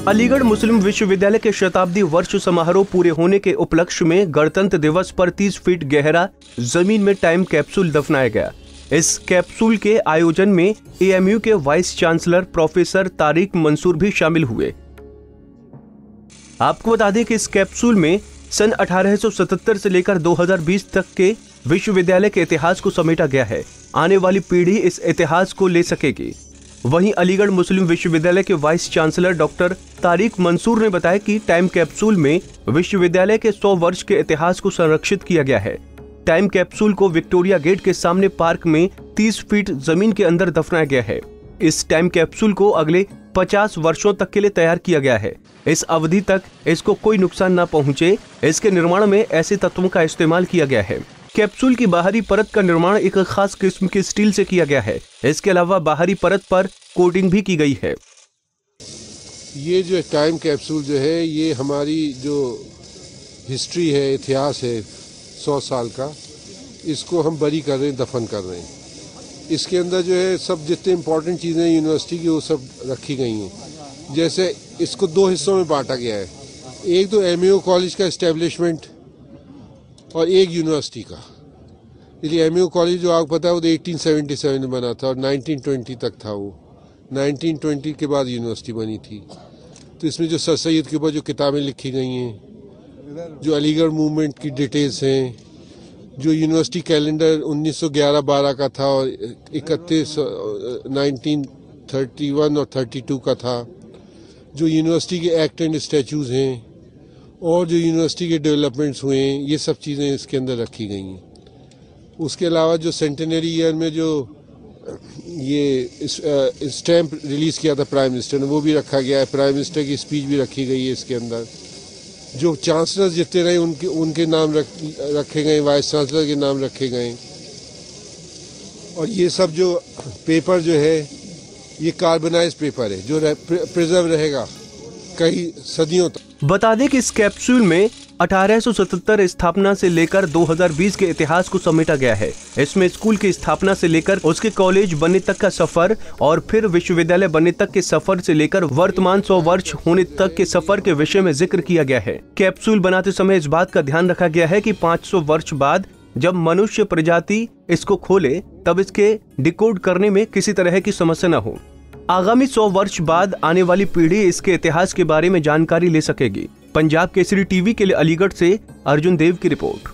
Aligarh Muslim विश्वविद्यालय के शताब्दी वर्ष समारोह पूरे होने के उपलक्ष्य में गणतंत्र दिवस पर 30 फीट गहरा जमीन में टाइम कैप्सूल दफनाया गया। इस कैप्सूल के आयोजन में एएमयू के vice chancellor professor Tariq Mansoor भी शामिल हुए। आपको बता दें कि इस कैप्सूल में सन 1877 से लेकर 2020 तक के विश्वविद्यालय के इतिहास को समेटा गया है। आने वाली पीढ़ी इस इतिहास को ले सकेगी। वहीं अलीगढ़ मुस्लिम विश्वविद्यालय के vice chancellor doctor Tariq Mansoor ने बताया कि टाइम कैप्सूल में विश्वविद्यालय के 100 वर्ष के इतिहास को संरक्षित किया गया है। टाइम कैप्सूल को विक्टोरिया गेट के सामने पार्क में 30 फीट जमीन के अंदर दफनाया गया है। इस टाइम कैप्सूल को अगले 50 वर्षों तक के लिए तैयार किया गया है। इस अवधि तक इसको कोई नुकसान न पहुंचे, इसके निर्माण में ऐसे तत्वों का इस्तेमाल किया गया है। कैप्सूल की बाहरी परत का निर्माण एक खास किस्म के स्टील से किया गया है। इसके अलावा बाहरी परत पर कोटिंग भी की गई है। ये जो टाइम कैप्सूल जो है, ये हमारी जो हिस्ट्री है, इतिहास है 100 साल का, इसको हम बरी कर रहे हैं, दफन कर रहे हैं। इसके अंदर जो है सब जितने इम्पोर्टेंट चीज़ें यूनिवर्सिटी की वो सब रखी गई हैं। जैसे इसको 2 हिस्सों में बांटा गया है, एक तो एमयू कॉलेज का इस्टेब्लिशमेंट और एक यूनिवर्सिटी का। इसलिए एमयू कॉलेज जो आपको पता है वो 1877 में बना था और 1920 तक था। वो 1920 के बाद यूनिवर्सिटी बनी थी। तो इसमें जो सर सैयद के ऊपर जो किताबें लिखी गई हैं, जो अलीगढ़ मूवमेंट की डिटेल्स हैं, जो यूनिवर्सिटी कैलेंडर 1911-12 का था और 1931 और 32 का था, जो यूनिवर्सिटी के एक्ट एंड स्टैट्यूज हैं और जो यूनिवर्सिटी के डेवलपमेंट्स हुए हैं, ये सब चीज़ें इसके अंदर रखी गई हैं। उसके अलावा जो सेंटेनरी ईयर में जो ये स्टैम्प रिलीज़ किया था प्राइम मिनिस्टर ने, वो भी रखा गया है। प्राइम मिनिस्टर की स्पीच भी रखी गई है इसके अंदर। जो चांसलर जितने रहे उनके नाम रखे गए, वाइस चांसलर के नाम रखे गए। और ये सब जो पेपर जो है, ये कार्बनाइज पेपर है जो प्रिजर्व रहेगा कई सदियों तक। बता दें कि इस कैप्सूल में 1877 स्थापना से लेकर 2020 के इतिहास को समेटा गया है। इसमें स्कूल की स्थापना से लेकर उसके कॉलेज बनने तक का सफर और फिर विश्वविद्यालय बनने तक के सफर से लेकर वर्तमान 100 वर्ष होने तक के सफर के विषय में जिक्र किया गया है। कैप्सूल बनाते समय इस बात का ध्यान रखा गया है कि 500 वर्ष बाद जब मनुष्य प्रजाति इसको खोले तब इसके डिकोड करने में किसी तरह की समस्या न हो। आगामी 100 वर्ष बाद आने वाली पीढ़ी इसके इतिहास के बारे में जानकारी ले सकेगी। पंजाब केसरी टीवी के लिए अलीगढ़ से अर्जुन देव की रिपोर्ट।